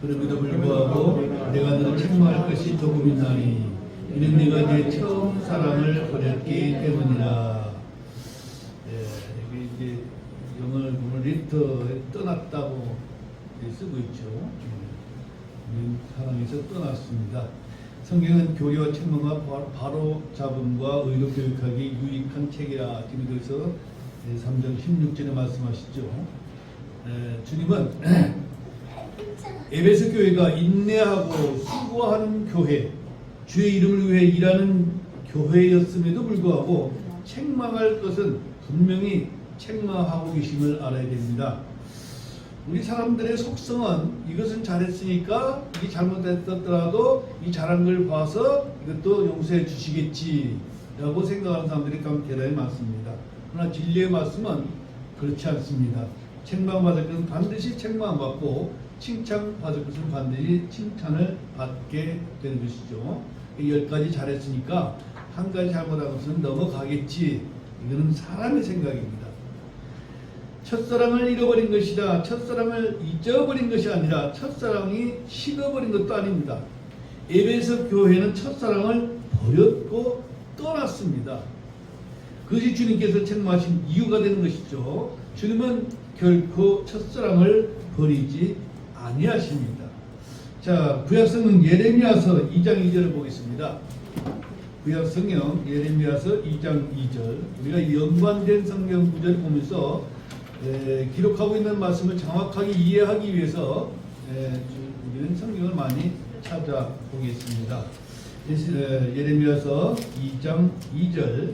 그럼에도 불구하고 내가 너를 책망할 것이 조금이나니 이는 네가 내 처음 사랑을 버렸기 때문이라. 여기 이제 영어를 보면 리터에 떠났다고 쓰고 있죠. 사랑에서 떠났습니다. 성경은 교리와 책망과 바로 잡음과 의로 교육하기 유익한 책이라. 디모데후서 3장 16절에 말씀하시죠. 주님은 에베소 교회가 인내하고 수고하는 교회, 주의 이름을 위해 일하는 교회였음에도 불구하고 책망할 것은 분명히 책망하고 계심을 알아야 됩니다. 우리 사람들의 속성은 이것은 잘했으니까 이게 잘못했더라도 이 잘한 걸 봐서 이것도 용서해 주시겠지 라고 생각하는 사람들이 대단히 많습니다. 그러나 진리의 말씀은 그렇지 않습니다. 책망받을 것은 반드시 책망받고 칭찬받을 것은 반드시 칭찬을 받게 되는 것이죠. 10가지 잘했으니까 한 가지 잘못한 것은 넘어가겠지. 이거는 사람의 생각입니다. 첫사랑을 잃어버린 것이다. 첫사랑을 잊어버린 것이 아니라 첫사랑이 식어버린 것도 아닙니다. 에베소 교회는 첫사랑을 버렸고 떠났습니다. 그것이 주님께서 책망하신 이유가 되는 것이죠. 주님은 결코 첫사랑을 버리지 아니하십니다. 자, 구약성경 예레미야서 2장 2절을 보겠습니다. 구약성경 예레미야서 2장 2절. 우리가 연관된 성경 구절을 보면서 기록하고 있는 말씀을 정확하게 이해하기 위해서 우리는 성경을 많이 찾아보겠습니다. 예레미야서 2장 2절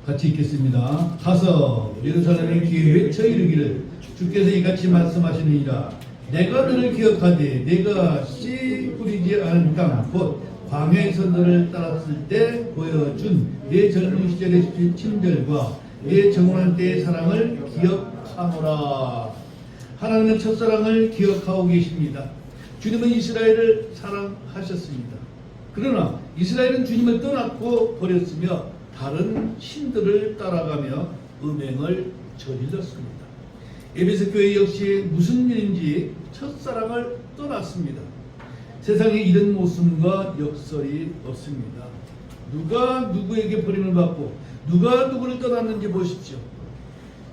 같이 읽겠습니다. 가서 예루살렘에 귀에 외쳐 이르기를 주께서 이같이 말씀하시느니라. 내가 너를 기억하되 내가 씨 뿌리지 않은 땅 곧 광야에서 너를 따랐을 때 보여준 내 젊은 시절의 친절과 내 정원할 때의 사랑을 기억하노라. 하나님은 첫사랑을 기억하고 계십니다. 주님은 이스라엘을 사랑하셨습니다. 그러나 이스라엘은 주님을 떠났고 버렸으며 다른 신들을 따라가며 음행을 저질렀습니다. 에베소 교회 역시 무슨 일인지 첫사랑을 떠났습니다. 세상에 이런 모순과 역설이 없습니다. 누가 누구에게 버림을 받고 누가 누구를 떠났는지 보십시오.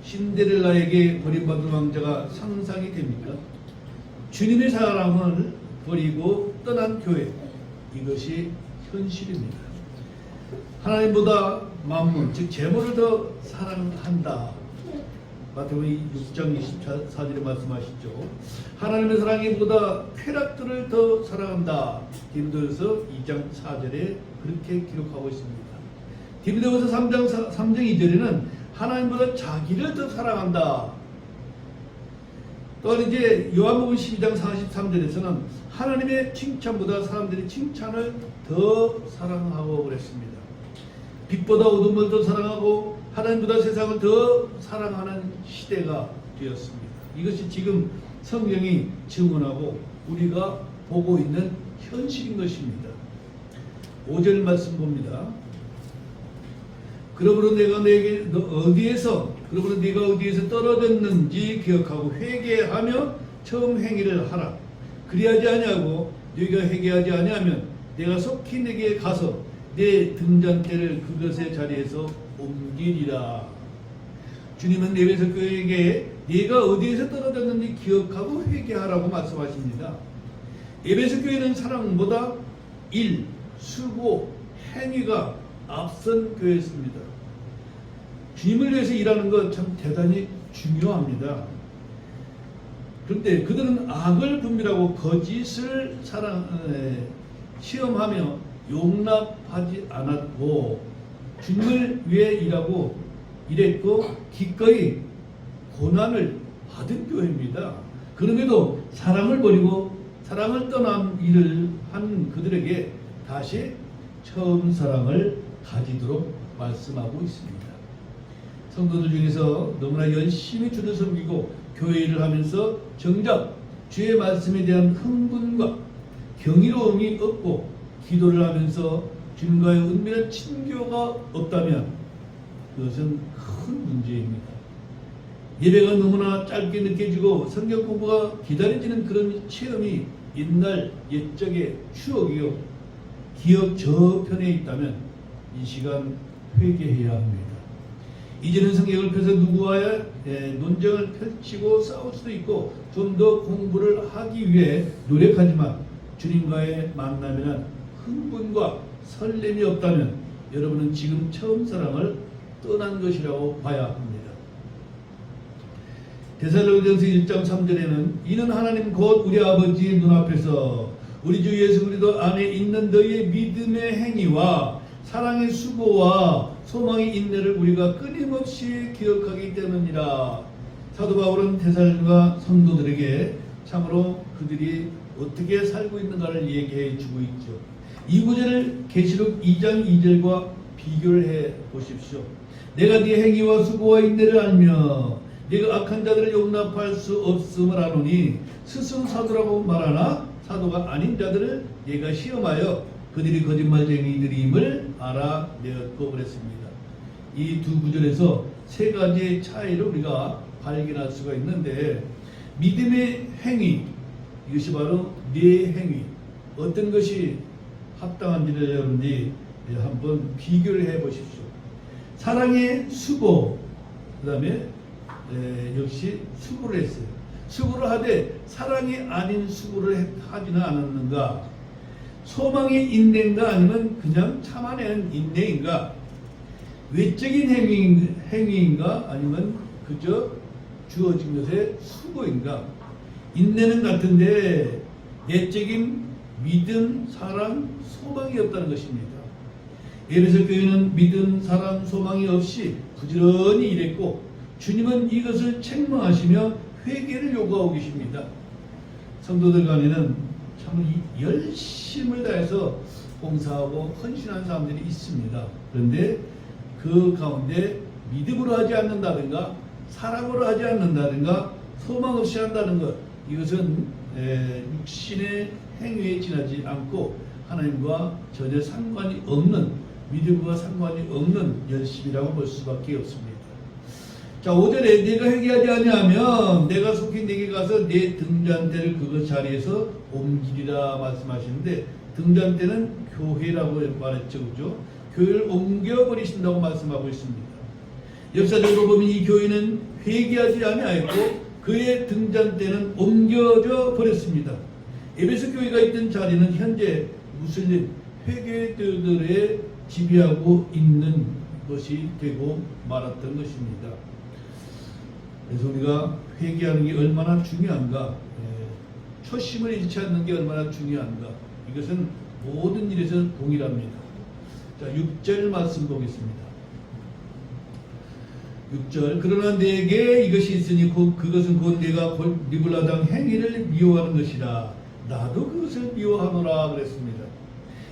신데렐라에게 버림받은 왕자가 상상이 됩니까? 주님의 사랑을 버리고 떠난 교회, 이것이 현실입니다. 하나님보다 만물, 즉 재물을 더 사랑한다. 마태복음 6장 24절에 말씀하시죠. 하나님의 사랑이 보다 쾌락들을 더 사랑한다. 디모데후서 2장 4절에 그렇게 기록하고 있습니다. 디모데후서 3장 2절에는 하나님보다 자기를 더 사랑한다. 또한 이제 요한복음 12장 43절에서는 하나님의 칭찬보다 사람들이 칭찬을 더 사랑하고 그랬습니다. 빛보다 어둠을 더 사랑하고 하나님보다 세상을 더 사랑하는 시대가 되었습니다. 이것이 지금 성경이 증언하고 우리가 보고 있는 현실인 것입니다. 5절 말씀 봅니다. 그러므로 내가 어디에서 떨어졌는지 기억하고 회개하며 처음 행위를 하라. 그리하지 아니하고 너희가 회개하지 아니하면 내가 속히 내게 가서 내 등잔대를 그것의 자리에서 옮기리라. 주님은 에베소 교회에게 네가 어디에서 떨어졌는지 기억하고 회개하라고 말씀하십니다. 에베소 교회는 사랑보다 일, 수고, 행위가 앞선 교회였습니다. 주님을 위해서 일하는 것 참 대단히 중요합니다. 그런데 그들은 악을 분별하고 거짓을 시험하며 용납하지 않았고 주님을 위해 일했고 기꺼이 고난을 받은 교회입니다. 그럼에도 사랑을 버리고 사랑을 떠난 일을 한 그들에게 다시 처음 사랑을 가지도록 말씀하고 있습니다. 성도들 중에서 너무나 열심히 주를 섬기고 교회 일을 하면서 정작 주의 말씀에 대한 흥분과 경이로움이 없고 기도를 하면서 주님과의 은밀한 친교가 없다면 그것은 큰 문제입니다. 예배가 너무나 짧게 느껴지고 성경 공부가 기다려지는 그런 체험이 옛날 옛적의 추억이요. 기억 저편에 있다면 이 시간 회개해야 합니다. 이제는 성경을 펴서 누구와의 논쟁을 펼치고 싸울 수도 있고 좀 더 공부를 하기 위해 노력하지만 주님과의 만남에는 흥분과 설렘이 없다면 여러분은 지금 처음 사랑을 떠난 것이라고 봐야 합니다. 데살로니가전서 1장 3절에는 이는 하나님 곧 우리 아버지의 눈앞에서 우리 주 예수 그리스도 안에 있는 너희의 믿음의 행위와 사랑의 수고와 소망의 인내를 우리가 끊임없이 기억하기 때문이라. 사도 바울은 데살로니가 성도들에게 참으로 그들이 어떻게 살고 있는가를 얘기해 주고 있죠. 이 구절을 계시록 2장 2절과 비교를 해 보십시오. 내가 네 행위와 수고와 인내를 알며 네가 악한 자들을 용납할 수 없음을 아노니 스스로 사도라고 말하나 사도가 아닌 자들을 네가 시험하여 그들이 거짓말쟁이들임을 알아내었고 그랬습니다. 이 두 구절에서 세 가지의 차이를 우리가 발견할 수가 있는데, 믿음의 행위, 이것이 바로 네 행위, 어떤 것이 합당한지를 여러분이 한번 비교를 해 보십시오. 사랑의 수고, 그 다음에 역시 수고를 했어요. 수고를 하되 사랑이 아닌 수고를 하지는 않았는가? 소망의 인내인가 아니면 그냥 참아낸 인내인가? 외적인 행위인가 아니면 그저 주어진 것의 수고인가? 인내는 같은데 내적인 믿음, 사랑, 소망이 없다는 것입니다. 에베소 교회는 믿음, 사랑, 소망이 없이 부지런히 일했고 주님은 이것을 책망하시며 회개를 요구하고 계십니다. 성도들 간에는 참 열심을 다해서 봉사하고 헌신한 사람들이 있습니다. 그런데 그 가운데 믿음으로 하지 않는다든가 사랑으로 하지 않는다든가 소망 없이 한다는 것, 이것은 육신의 행위에 지나지 않고 하나님과 전혀 상관이 없는, 믿음과 상관이 없는 열심이라고 볼 수밖에 없습니다. 자, 5절에 내가 회개하지 아니하면 내가 속히 내게 가서 내 등잔대를 그것 자리에서 옮기리라 말씀하시는데, 등잔대는 교회라고 말했죠, 그죠? 교회를 옮겨버리신다고 말씀하고 있습니다. 역사적으로 보면 이 교회는 회개하지 아니하였고 그의 등잔대는 옮겨져 버렸습니다. 에베소 교회가 있던 자리는 현재 무슬림 회개자들의 지배하고 있는 것이 되고 말았던 것입니다. 그래서 우리가 회개하는 게 얼마나 중요한가, 초심을 잃지 않는 게 얼마나 중요한가, 이것은 모든 일에서 동일합니다. 자, 6절 말씀 보겠습니다. 6절, 그러나 내게 이것이 있으니 그것은 곧 내가 니골라 당 행위를 미워하는 것이라. 나도 그것을 미워하노라 그랬습니다.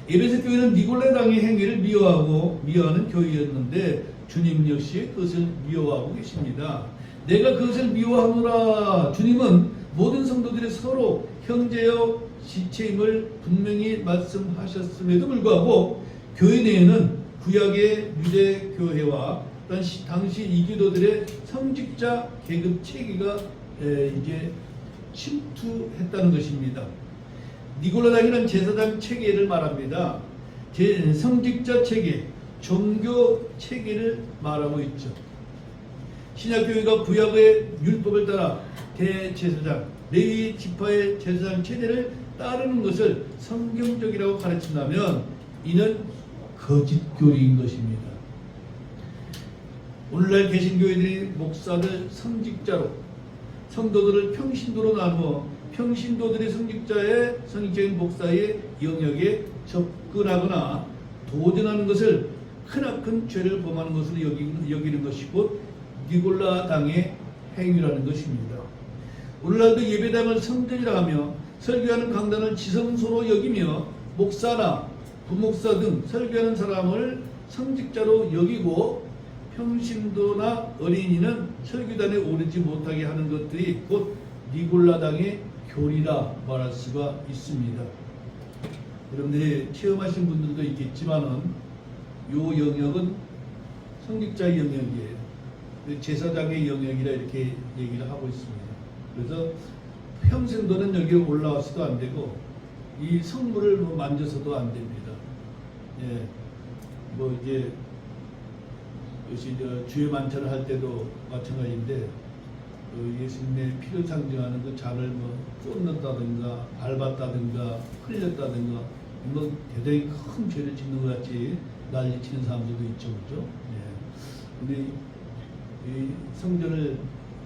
에베소 교회는 니골라 당의 행위를 미워하는 교회였는데 주님 역시 그것을 미워하고 계십니다. 내가 그것을 미워하노라. 주님은 모든 성도들이 서로 형제여 지체임을 분명히 말씀하셨음에도 불구하고 교회 내에는 구약의 유대 교회와 당시 이교도들의 성직자 계급 체계가 이제 침투했다는 것입니다. 니골라당이라는 제사장 체계를 말합니다. 성직자 체계, 종교 체계를 말하고 있죠. 신약교회가 구약의 율법을 따라 대제사장, 레위 지파의 제사장 체제를 따르는 것을 성경적이라고 가르친다면 이는 거짓교리인 것입니다. 오늘날 개신교회들이 목사들 성직자로, 성도들을 평신도로 나누어 평신도들의 성직자인 목사의 영역에 접근하거나 도전하는 것을 크나큰 죄를 범하는 것으로 여기는 것이 곧 니골라 당의 행위라는 것입니다. 오늘날도 예배당을 성전이라 하며 설교하는 강단을 지성소로 여기며 목사나 부목사 등 설교하는 사람을 성직자로 여기고 평신도나 어린이는 설교단에 오르지 못하게 하는 것들이 곧 니골라당의 교리라 말할 수가 있습니다. 여러분들이 체험하신 분들도 있겠지만은 이 영역은 성직자의 영역이에요. 제사장의 영역이라 이렇게 얘기를 하고 있습니다. 그래서 평생도는 여기에 올라와서도 안 되고 이 성물을 뭐 만져서도 안 됩니다. 예, 뭐 이제 역시 주의 만찬을 할 때도 마찬가지인데 예수님의 피를 상징하는 그 잔을 뭐 쏟는다든가 밟았다든가 흘렸다든가 뭐 대단히 큰 죄를 짓는 것 같이 난리치는 사람들도 있죠, 그죠? 예. 근데 이 성전을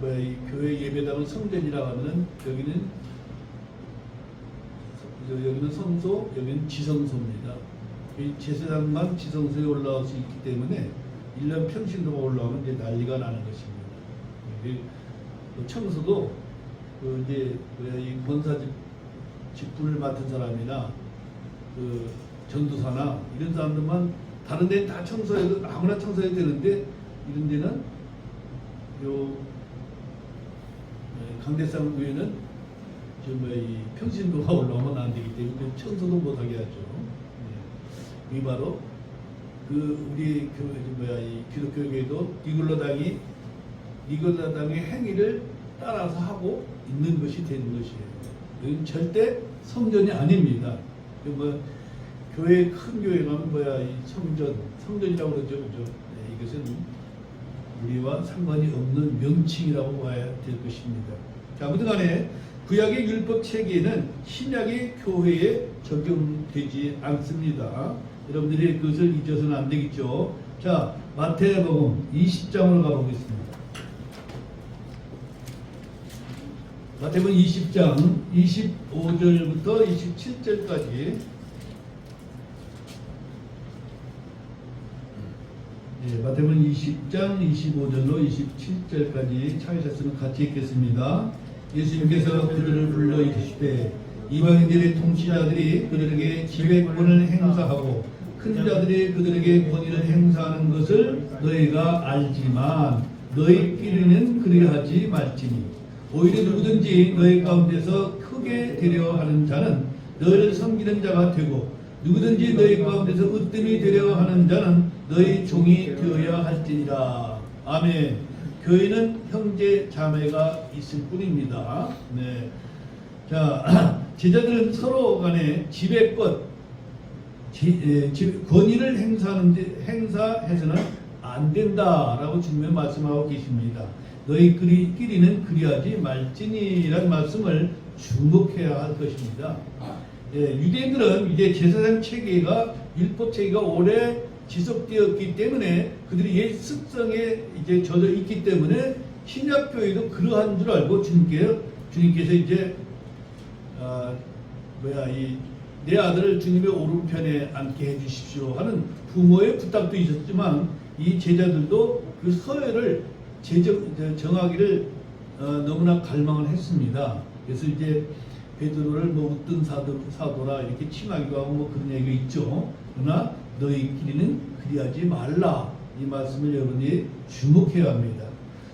이 교회 예배당을 성전이라고 하면은 여기는 성소, 여기는 지성소입니다. 이 제사장만 지성소에 올라올 수 있기 때문에 1년 평신도가 올라오면 이제 난리가 나는 것입니다. 청소도 이제 이 권사 직분을 맡은 사람이나 그 전도사나 이런 사람들만 다른 데는 다 청소해도 아무나 청소해도 되는데 이런 데는 요 강대상 교회는 이 평신도가 올라오면 안 되기 때문에 청소도 못하게 하죠. 이 바로 그 우리 교회 이 기독교계도 니골라당의 행위를 따라서 하고 있는 것이 되는 것이에요. 이건 절대 성전이 아닙니다. 뭐 교회 큰 교회 가면 이 성전이라고 그러죠, 그죠? 네, 이것은 우리와 상관이 없는 명칭이라고 봐야 될 것입니다. 자, 아무튼간에 구약의 율법 체계는 신약의 교회에 적용되지 않습니다. 여러분들이 그것을 잊어서는 안 되겠죠. 자, 마태복음 20장으로 가보겠습니다. 마태복음 20장 25절부터 27절까지. 네, 마태복음 20장 25절로 27절까지 찾으셨으면 같이 읽겠습니다. 예수님께서 그들을 불러 이르시되 이방인들의 통치자들이 그들에게 지배권을 행사하고 큰 자들이 그들에게 권위를 행사하는 것을 너희가 알지만 너희끼리는 그리하지 말지니 오히려 누구든지 너희 가운데서 크게 되려 하는 자는 너희를 섬기는 자가 되고 누구든지 너희 가운데서 으뜸이 되려 하는 자는 너희 종이 되어야 할지니라. 아멘. 교회는 형제 자매가 있을 뿐입니다. 네. 자, 제자들은 서로 간에 지배권, 권위를 행사해서는 안 된다라고 주님은 말씀하고 계십니다. 너희끼리는 그리하지 말지니라는 말씀을 주목해야 할 것입니다. 예, 유대인들은 이제 제사장 체계가 율법 체계가 오래 지속되었기 때문에 그들이 옛 습성에 이제 젖어 있기 때문에 신약 교회도 그러한 줄 알고 주님께서 이제 내 아들을 주님의 오른편에 앉게 해주십시오 하는 부모의 부탁도 있었지만 이 제자들도 그 서열을 정하기를 너무나 갈망을 했습니다. 그래서 이제 베드로를 뭐 웃든 사도라 이렇게 칭하기도 하고 뭐 그런 얘기가 있죠. 그러나 너희끼리는 그리하지 말라. 이 말씀을 여러분이 주목해야 합니다.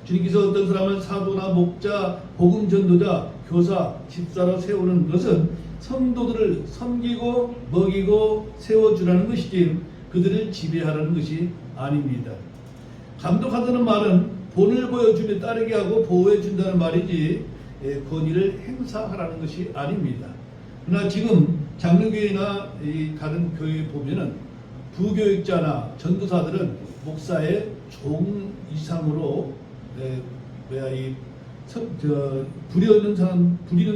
주님께서 어떤 사람을 사도나 목자, 복음 전도자, 교사, 집사로 세우는 것은 성도들을 섬기고 먹이고 세워주라는 것이지 그들을 지배하라는 것이 아닙니다. 감독하다는 말은 본을 보여주며 따르게 하고 보호해준다는 말이지 권위를 행사하라는 것이 아닙니다. 그러나 지금 장로교회나 다른 교회에 보면은 부교육자나 전도사들은 목사의 종 이상으로 부리는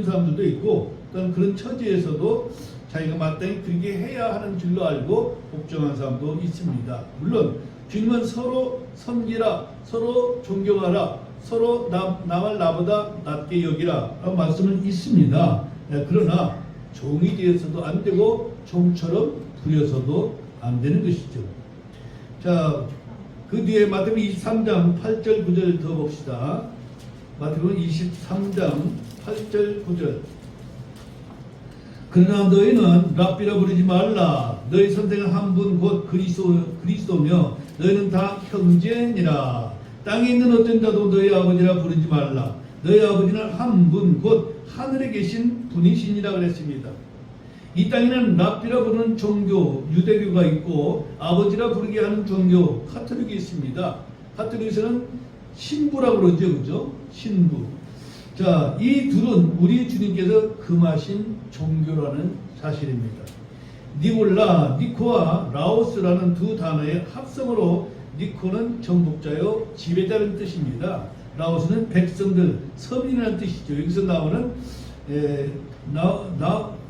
사람들도 있고 또한 그런 처지에서도 자기가 마땅히 그렇게 해야 하는 줄로 알고 복종한 사람도 있습니다. 물론 주님은 서로 섬기라, 서로 존경하라, 서로 남을 나보다 낮게 여기라 라는 말씀은 있습니다. 그러나 종이 되어서도 안 되고 종처럼 부려서도 안 되는 것이죠. 자, 그 뒤에 마태복음 23장 8절 9절 더 봅시다. 마태복음 23장 8절 9절. 그러나 너희는 랍비라 부르지 말라. 너희 선생은 한 분 곧 그리스도며 너희는 다 형제니라. 땅에 있는 어떤 자도 너희 아버지라 부르지 말라. 너희 아버지는 한 분 곧 하늘에 계신 분이시니라 그랬습니다. 이 땅에는 랍비라 부르는 종교, 유대교가 있고 아버지라 부르게 하는 종교, 카톨릭이 있습니다. 카톨릭에서는 신부라고 그러죠, 그죠? 신부. 자, 이 둘은 우리 주님께서 금하신 종교라는 사실입니다. 니골라, 니코와 라오스라는 두 단어의 합성어로 니코는 정복자요 지배자라는 뜻입니다. 라오스는 백성들, 서민이라는 뜻이죠. 여기서 나오는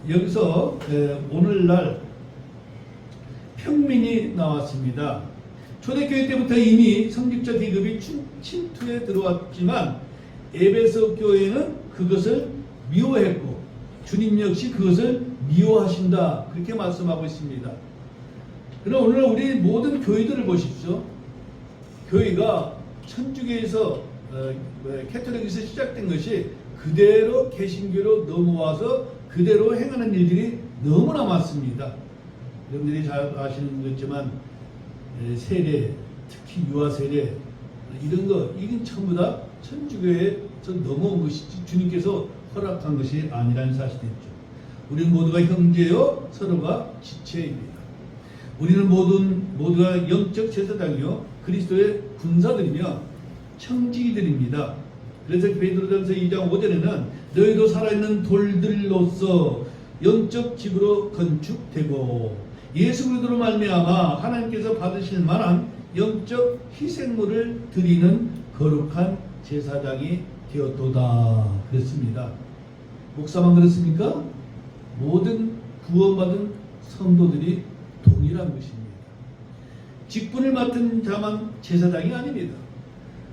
여기서 오늘날 평민이 나왔습니다. 초대교회 때부터 이미 성직자 계급이 침투에 들어왔지만 에베소 교회는 그것을 미워했고 주님 역시 그것을 미워하신다, 그렇게 말씀하고 있습니다. 그러나 오늘 우리 모든 교회들을 보십시오. 교회가 천주교에서 캐톨릭에서 시작된 것이 그대로 개신교로 넘어와서 그대로 행하는 일들이 너무나 많습니다. 여러분들이 잘 아시는 거지만 세례, 특히 유아 세례 이런 거, 이건 전부 다 천주교에서 넘어온 것이지 주님께서 허락한 것이 아니라는 사실이죠. 우리는 모두가 형제요 서로가 지체입니다. 우리는 모두가 영적 제사장이요 그리스도의 군사들이며 청지기들입니다. 그래서 베드로전서 2장 5절에는 너희도 살아있는 돌들로서 영적 집으로 건축되고 예수 그리스도로 말미암아 하나님께서 받으실 만한 영적 희생물을 드리는 거룩한 제사장이 되었도다 그랬습니다. 목사만 그렇습니까? 모든 구원받은 성도들이 동일한 것입니다. 직분을 맡은 자만 제사장이 아닙니다.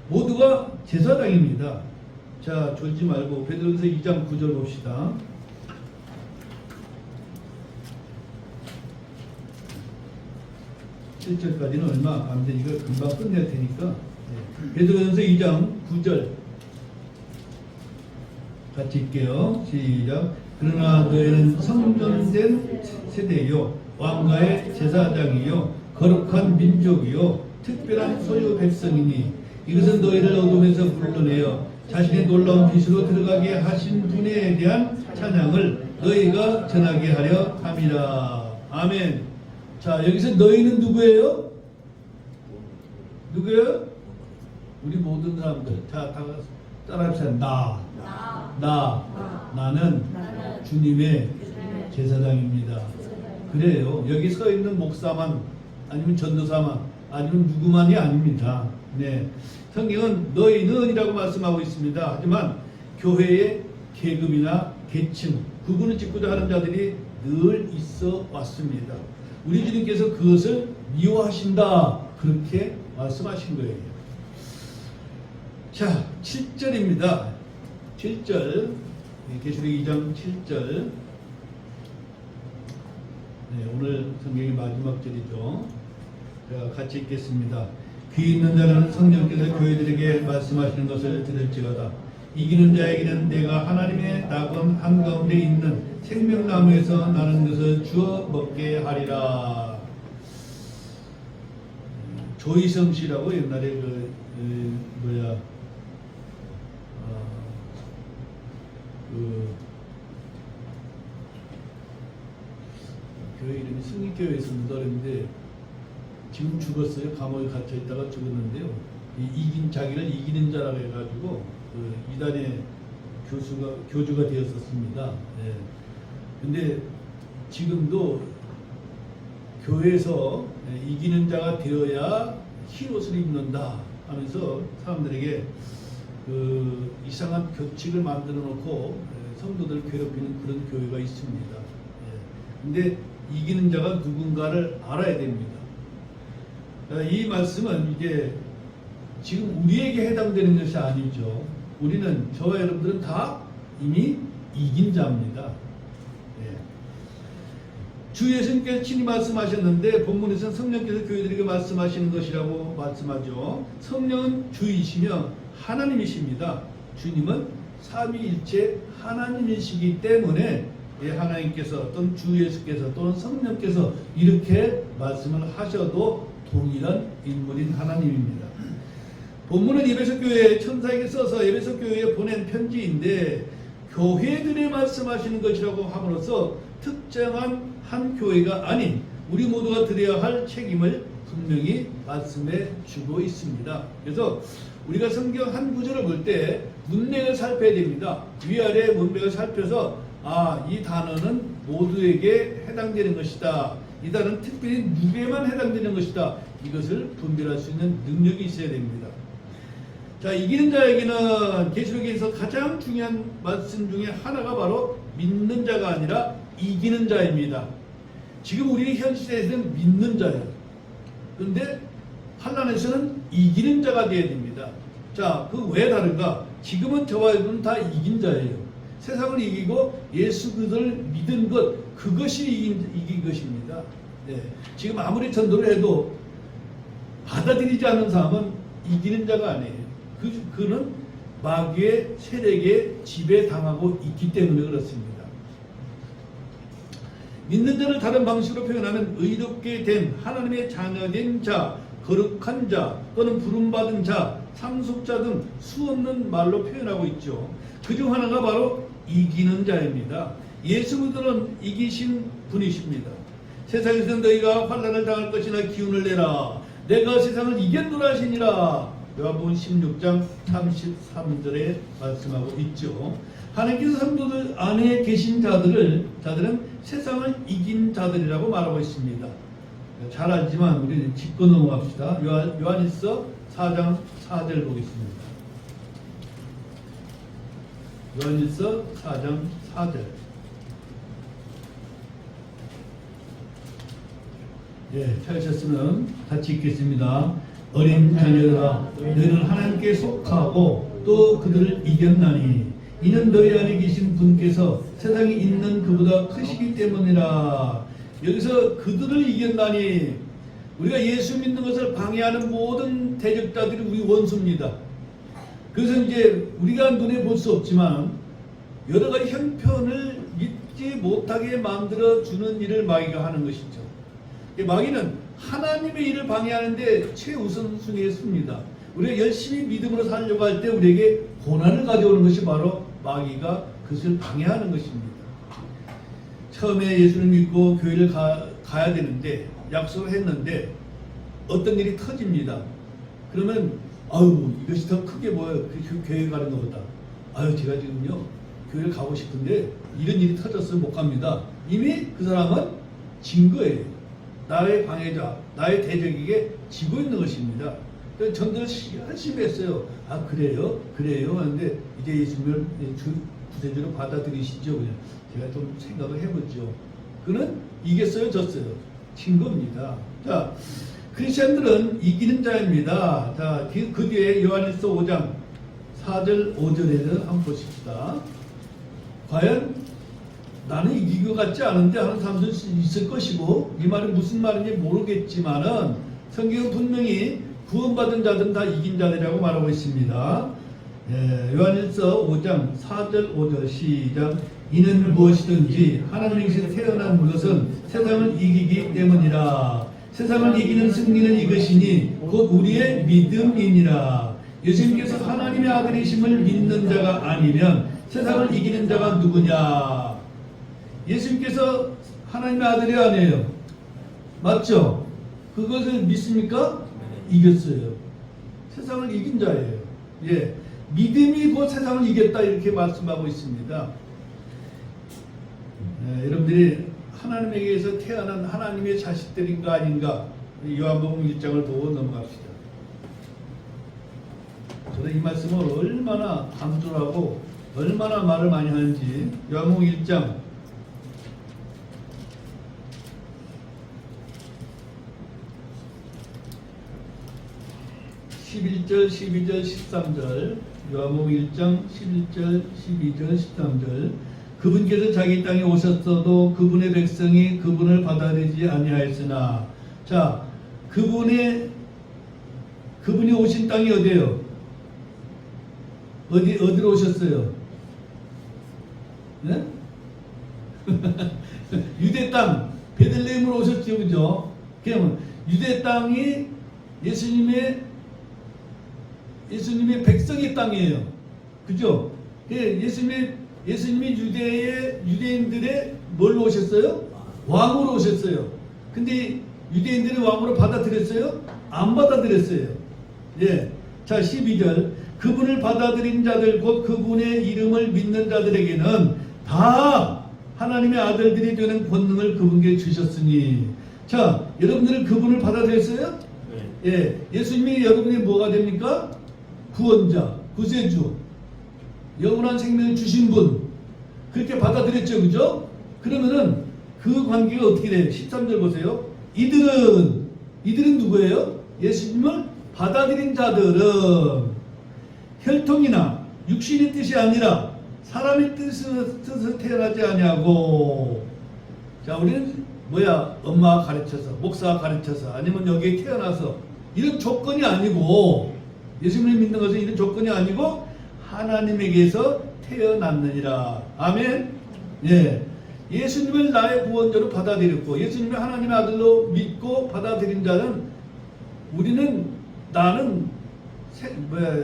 모두가 제사장입니다. 자, 졸지 말고 베드로전서 2장 9절 봅시다. 7절까지는 얼마 안 되니까 금방 끝내야 되니까 베드로전서 2장 9절 같이 읽게요. 시작. 그러나 너희는 성전된 세대요 왕가의 제사장이요 거룩한 민족이요 특별한 소유 백성이니 이것은 너희를 어둠에서 불러내어 자신의 놀라운 빛으로 들어가게 하신 분에 대한 찬양을 너희가 전하게 하려 함이라. 아멘. 자, 여기서 너희는 누구예요? 누구예요? 우리 모든 사람들. 자, 다 따라합시다. 나는 주님의 제사장입니다. 그래요. 여기 서 있는 목사만 아니면 전도사만 아니면 누구만이 아닙니다. 네. 성경은 너희는이라고 말씀하고 있습니다. 하지만 교회의 계급이나 계층, 구분을 짓고자 하는 자들이 늘 있어 왔습니다. 우리 주님께서 그것을 미워하신다, 그렇게 말씀하신 거예요. 자, 7절입니다. 7절, 계시록 2장 7절. 네, 오늘 성경의 마지막 절이죠. 자, 같이 읽겠습니다. 귀 있는 자는 성령께서 교회들에게 말씀하시는 것을 들을지어다. 이기는 자에게는 내가 하나님의 낙원 한가운데 있는 생명나무에서 나는 것을 주어 먹게 하리라. 조이성 씨라고 옛날에 교회 이름이 승리교회였습니다. 그런데 지금 죽었어요. 감옥에 갇혀 있다가 죽었는데요. 자기를 이기는 자라고 해가지고 이단의 교주가 되었었습니다. 네. 근데 지금도 교회에서 이기는 자가 되어야 흰옷을 입는다 하면서 사람들에게 이상한 규칙을 만들어 놓고 성도들 괴롭히는 그런 교회가 있습니다. 근데 이기는 자가 누군가를 알아야 됩니다. 이 말씀은 이제 지금 우리에게 해당되는 것이 아니죠. 우리는, 저와 여러분들은 다 이미 이긴 자입니다. 주 예수님께서 친히 말씀하셨는데 본문에서는 성령께서 교회들에게 말씀하시는 것이라고 말씀하죠. 성령은 주이시며 하나님이십니다. 주님은 삼위일체 하나님이시기 때문에 하나님께서 또는 주 예수께서 또는 성령께서 이렇게 말씀을 하셔도 동일한 인물인 하나님입니다. 본문은 에베소 교회 천사에게 써서 에베소 교회에 보낸 편지인데 교회들에 말씀하시는 것이라고 함으로써 특정한 한 교회가 아닌 우리 모두가 드려야 할 책임을 분명히 말씀해 주고 있습니다. 그래서 우리가 성경 한 구절을 볼 때 문맥을 살펴야 됩니다. 위아래 문맥을 살펴서 이 단어는 모두에게 해당되는 것이다. 이 단어는 특별히 누구에만 해당되는 것이다. 이것을 분별할 수 있는 능력이 있어야 됩니다. 자, 이기는 자에게는 계시록에서 가장 중요한 말씀 중에 하나가 바로 믿는 자가 아니라 이기는 자입니다. 지금 우리 현 시대에서는 믿는 자예요. 그런데 환란에서는 이기는 자가 되어야 됩니다. 자, 그 왜 다른가? 지금은 저와 여러분은 다 이긴 자예요. 세상을 이기고 예수 그리스도를 믿은 것, 그것이 이긴 것입니다. 네. 지금 아무리 전도를 해도 받아들이지 않는 사람은 이기는 자가 아니에요. 그는 마귀의 세력에 지배당하고 있기 때문에 그렇습니다. 믿는 자를 다른 방식으로 표현하면 의롭게 된 하나님의 자녀된 자, 거룩한 자, 또는 부름받은 자, 상속자 등 수없는 말로 표현하고 있죠. 그중 하나가 바로 이기는 자입니다. 예수 그리스도는 이기신 분이십니다. 세상에서 너희가 환난을 당할 것이나 기운을 내라. 내가 세상을 이겼노라 하시니라. 요한복음 16장 33절에 말씀하고 있죠. 하나님께서 성도들 안에 계신 자들은 세상을 이긴 자들이라고 말하고 있습니다. 잘 알지만 우리 짚고 넘어갑시다. 요한일서 4장 4절 보겠습니다. 요한일서 4장 4절. 예, 찾으셨으면 같이 읽겠습니다. 어린 자녀들아, 너희는 하나님께 속하고 또 그들을 이겼나니 이는 너희 안에 계신 분께서 세상에 있는 그보다 크시기 때문이라. 여기서 그들을 이겼나니, 우리가 예수 믿는 것을 방해하는 모든 대적자들이 우리 원수입니다. 그래서 이제 우리가 눈에 볼 수 없지만 여러 가지 형편을 믿지 못하게 만들어 주는 일을 마귀가 하는 것이죠. 마귀는 하나님의 일을 방해하는데 최우선순위에 씁니다. 우리가 열심히 믿음으로 살려고 할 때 우리에게 고난을 가져오는 것이 바로 마귀가 그것을 방해하는 것입니다. 처음에 예수를 믿고 교회를 가야 되는데 약속을 했는데 어떤 일이 터집니다. 그러면 이것이 더 크게 보여요. 교회 가는 것보다. 제가 지금요 교회를 가고 싶은데 이런 일이 터졌으면 못 갑니다. 이미 그 사람은 진 거예요. 나의 방해자, 나의 대적에게 지고 있는 것입니다. 그래서 전도를 열심히 했어요. 그래요? 하는데 이제 예수님을 구세주로 받아들이시죠. 그냥 제가 좀 생각을 해보죠. 그는 이겼어요, 졌어요? 진 겁니다. 자, 크리스천들은 이기는 자입니다. 자, 그 뒤에 요한일서 5장 4절 5절에는 한번 보십시다. 과연 나는 이긴 것 같지 않은데 하는 사람도 있을 것이고, 이 말이 무슨 말인지 모르겠지만은 성경은 분명히 구원받은 자들은 다 이긴 자들이라고 말하고 있습니다. 요한일서 5장 4절 5절 시작. 이는 무엇이든지 하나님께서 태어난 것은 세상을 이기기 때문이라. 세상을 이기는 승리는 이것이니 곧 우리의 믿음이니라. 예수님께서 하나님의 아들이심을 믿는 자가 아니면 세상을 이기는 자가 누구냐? 예수님께서 하나님의 아들이 아니에요. 맞죠? 그것을 믿습니까? 이겼어요. 세상을 이긴 자예요. 예, 믿음이 곧 세상을 이겼다 이렇게 말씀하고 있습니다. 여러분들이 하나님에게서 태어난 하나님의 자식들인가 아닌가, 요한복음 1장을 보고 넘어갑시다. 저는 이 말씀을 얼마나 강조하고 얼마나 말을 많이 하는지, 요한복음 1장 11절, 12절, 13절, 요한복음 1장 11절, 12절, 13절. 그분께서 자기 땅에 오셨어도 그분의 백성이 그분을 받아들이지 아니하였으나. 자, 그분이 오신 땅이 어디예요? 어디로 오셨어요? 네? 유대 땅, 베들레헴으로 오셨죠, 그죠? 그러면 유대 땅이 예수님의 백성의 땅이에요. 그죠? 예수님이 유대인들의 뭘로 오셨어요? 왕으로 오셨어요. 근데 유대인들이 왕으로 받아들였어요? 안 받아들였어요. 예. 자, 12절. 그분을 받아들인 자들 곧 그분의 이름을 믿는 자들에게는 다 하나님의 아들들이 되는 권능을 그분께 주셨으니. 자, 여러분들은 그분을 받아들였어요? 네. 예. 예수님이 여러분이 뭐가 됩니까? 구원자, 구세주, 영원한 생명을 주신 분. 그렇게 받아들였죠. 그죠? 그러면은 그 관계가 어떻게 돼요? 13절 보세요. 이들은 누구예요? 예수님을 받아들인 자들은 혈통이나 육신의 뜻이 아니라 사람의 뜻으로 태어나지 아니하고. 자, 우리는 뭐야? 엄마가 가르쳐서, 목사가 가르쳐서, 아니면 여기에 태어나서 이런 조건이 아니고, 예수님을 믿는 것은 이런 조건이 아니고 하나님에게서 태어났느니라. 아멘. 예. 예수님을 나의 구원자로 받아들였고 예수님을 하나님의 아들로 믿고 받아들인 자는, 나는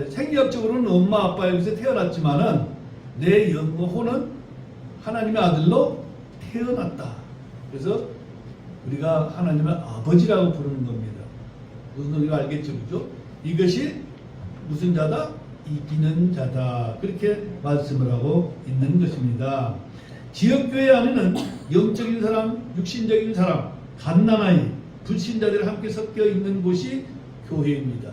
생리학적으로는 엄마 아빠에게서 태어났지만은 내 영혼은 하나님의 아들로 태어났다. 그래서 우리가 하나님의 아버지라고 부르는 겁니다. 무슨 소리가 알겠죠? 그죠? 이것이 무슨 자다? 이기는 자다. 그렇게 말씀을 하고 있는 것입니다. 지역교회 안에는 영적인 사람, 육신적인 사람, 갓난아이, 불신자들이 함께 섞여 있는 곳이 교회입니다.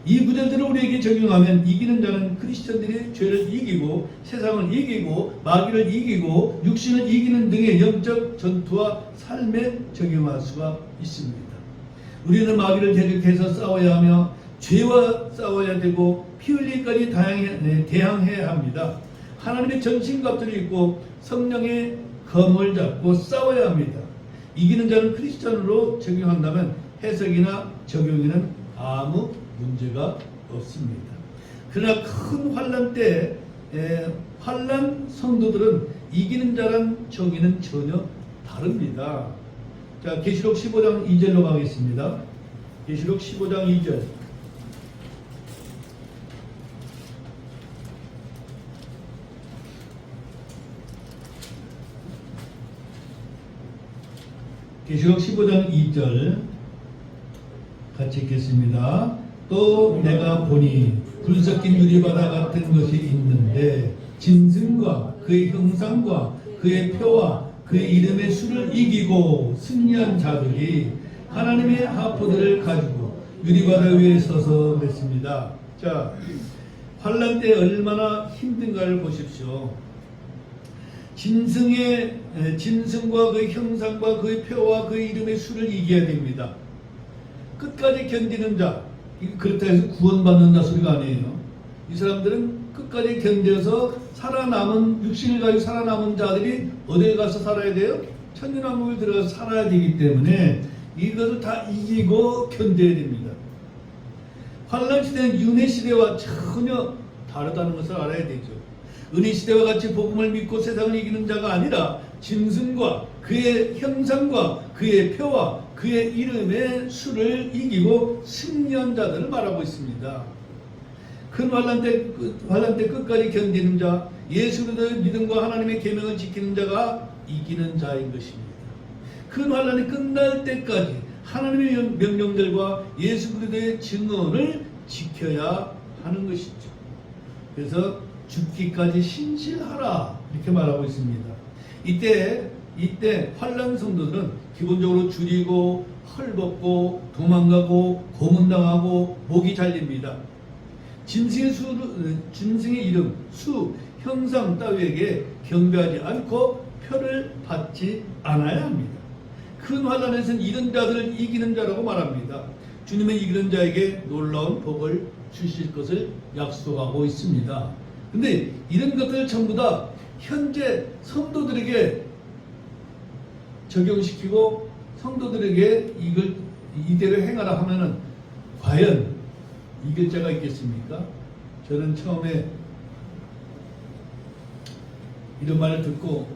이 구절들을 우리에게 적용하면 이기는 자는 크리스천들이 죄를 이기고 세상을 이기고 마귀를 이기고 육신을 이기는 등의 영적 전투와 삶에 적용할 수가 있습니다. 우리는 마귀를 대적해서 싸워야 하며 죄와 싸워야 되고 피 흘리기까지 대항해야 합니다. 하나님의 전신갑주를 입고 성령의 검을 잡고 싸워야 합니다. 이기는 자는 크리스천으로 적용한다면 해석이나 적용에는 아무 문제가 없습니다. 그러나 큰 환난 때 환난 성도들은 이기는 자란 정의는 전혀 다릅니다. 자, 계시록 15장 2절로 가겠습니다. 계시록 15장 2절. 계시록 15장 2절 같이 읽겠습니다. 또 내가 보니 불 섞인 유리바다 같은 것이 있는데 짐승과 그의 형상과 그의 표와 그의 이름의 수를 이기고 승리한 자들이 하나님의 하프들을 가지고 유리바다 위에 서서 그랬습니다. 자, 환난 때 얼마나 힘든가를 보십시오. 짐승과 그의 형상과 그의 표와 그의 이름의 수를 이겨야 됩니다. 끝까지 견디는 자, 그렇다 해서 구원받는다 소리가 아니에요. 이 사람들은 끝까지 견뎌서 살아남은, 육신을 가지고 살아남은 자들이 어디에 가서 살아야 돼요? 천년왕국에 들어가서 살아야 되기 때문에 이것을 다 이기고 견뎌야 됩니다. 환난 시대는 윤회 시대와 전혀 다르다는 것을 알아야 되죠. 은혜 시대와 같이 복음을 믿고 세상을 이기는 자가 아니라 짐승과 그의 형상과 그의 표와 그의 이름의 수를 이기고 승리한 자들을 말하고 있습니다. 큰 환난 때 끝까지 견디는 자, 예수 그리스도의 믿음과 하나님의 계명을 지키는 자가 이기는 자인 것입니다. 큰 환난이 끝날 때까지 하나님의 명령들과 예수 그리스도의 증언을 지켜야 하는 것이죠. 그래서 죽기까지 신실하라 이렇게 말하고 있습니다. 이때 환난 성도들은 기본적으로 줄이고 헐벗고 도망가고 고문당하고 목이 잘립니다. 짐승의 이름, 수, 형상 따위에게 경배하지 않고 표를 받지 않아야 합니다. 큰 환난에서는 이런 자들을 이기는 자라고 말합니다. 주님은 이기는 자에게 놀라운 복을 주실 것을 약속하고 있습니다. 근데 이런 것들 전부 다 현재 성도들에게 적용시키고 성도들에게 이걸 이대로 행하라 하면은 과연 이길 자가 있겠습니까? 저는 처음에 이런 말을 듣고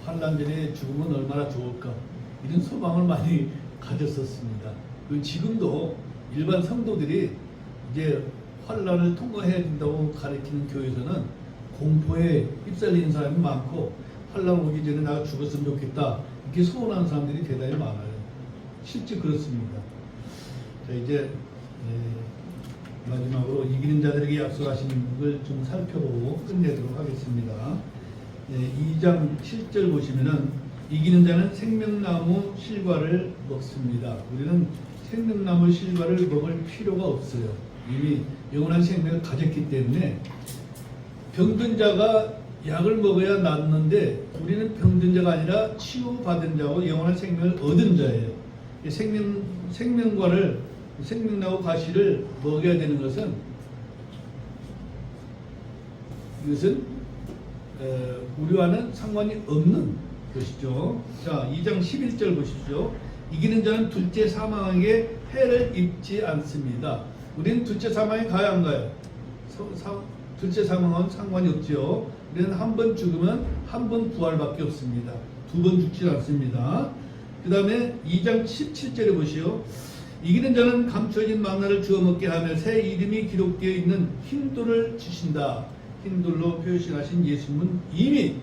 환난 전에 죽으면 얼마나 좋을까 이런 소망을 많이 가졌었습니다. 그리고 지금도 일반 성도들이 이제 환난을 통과해야 된다고 가르치는 교회에서는 공포에 휩쓸리는 사람이 많고 환난 오기 전에 내가 죽었으면 좋겠다 이렇게 소원하는 사람들이 대단히 많아요. 실제 그렇습니다. 자, 이제 마지막으로 이기는 자들에게 약속하신 걸 좀 살펴보고 끝내도록 하겠습니다. 2장 7절 보시면은 이기는 자는 생명나무 실과를 먹습니다. 우리는 생명나무 실과를 먹을 필요가 없어요. 이미 영원한 생명을 가졌기 때문에 병든 자가 약을 먹어야 낫는데 우리는 병든 자가 아니라 치유받은 자고 영원한 생명을 얻은 자예요. 생명나무 가시를 먹여야 되는 것은 이것은 우리와는 상관이 없는 것이죠. 자, 2장 11절 보십시오. 이기는 자는 둘째 사망에게 해를 입지 않습니다. 우리는 둘째 사망에 가야 안 가요? 둘째 사망은 상관이 없죠. 우리는 한 번 죽으면 한 번 부활밖에 없습니다. 두 번 죽지 않습니다. 그 다음에 2장 17절에 보시오. 이기는 자는 감춰진 만나를 주워 먹게 하며 새 이름이 기록되어 있는 흰돌을 주신다. 흰돌로 표시하신 예수님은 이미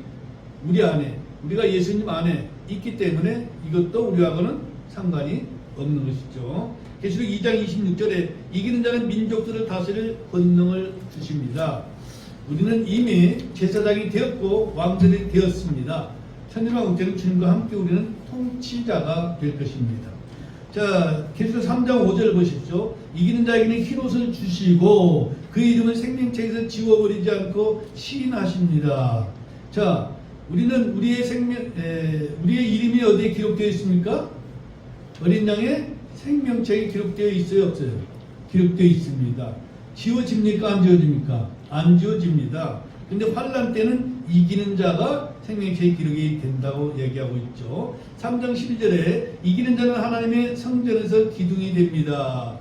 우리 안에, 우리가 예수님 안에 있기 때문에 이것도 우리하고는 상관이 없는 것이죠. 계시록 2장 26절에 이기는 자는 민족들을 다스릴 권능을 주십니다. 우리는 이미 제사장이 되었고 왕들이 되었습니다. 천년왕국제는 주님과 함께 우리는 통치자가 될 것입니다. 자, 계시록 3장 5절 보십시오. 이기는 자에게는 흰옷을 주시고 그 이름을 생명책에서 지워버리지 않고 시인하십니다. 자, 우리는 우리의 이름이 어디에 기록되어 있습니까? 어린 양의 생명책에 기록되어 있어요, 없어요? 기록되어 있습니다. 지워집니까? 안 지워집니까? 안 지워집니다. 근데 환난 때는 이기는 자가 생명책에 기록이 된다고 얘기하고 있죠. 3장 12절에 이기는 자는 하나님의 성전에서 기둥이 됩니다.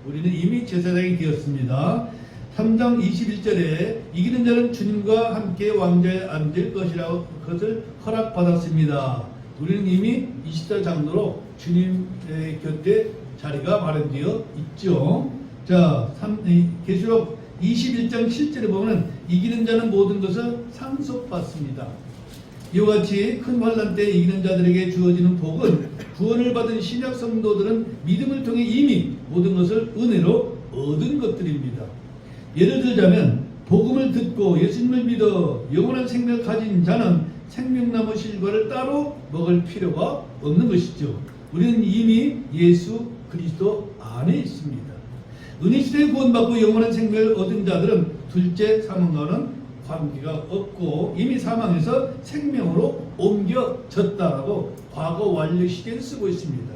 우리는 이미 제사장이 되었습니다. 3장 21절에 이기는 자는 주님과 함께 왕좌에 앉을 것이라고 그것을 허락받았습니다. 우리는 이미 20달 장로로 주님의 곁에 자리가 마련되어 있죠. 자, 계시록 21장 7절에 보면 이기는 자는 모든 것을 상속받습니다. 이와 같이 큰 환난 때 이기는 자들에게 주어지는 복은 구원을 받은 신약 성도들은 믿음을 통해 이미 모든 것을 은혜로 얻은 것들입니다. 예를 들자면 복음을 듣고 예수님을 믿어 영원한 생명을 가진 자는 생명나무 실과를 따로 먹을 필요가 없는 것이죠. 우리는 이미 예수 그리스도 안에 있습니다. 은혜 시대에 구원받고 영원한 생명을 얻은 자들은 둘째 사망과는 관계가 없고 이미 사망에서 생명으로 옮겨졌다라고 과거 완료 시제를 쓰고 있습니다.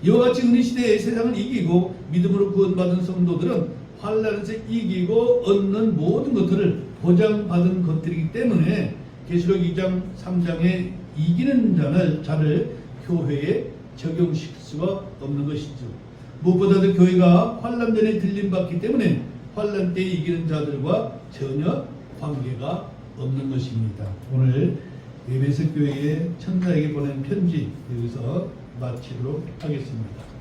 이와 같이 은혜 시대에 세상을 이기고 믿음으로 구원받은 성도들은 환난에서 이기고 얻는 모든 것들을 보장받은 것들이기 때문에 계시록 2장 3장에 이기는 자를 교회에 적용시킬 수가 없는 것이죠. 무엇보다도 교회가 환난 전에 들림받기 때문에 환난 때 이기는 자들과 전혀 관계가 없는 것입니다. 오늘 에베소 교회의 천사에게 보낸 편지 여기서 마치도록 하겠습니다.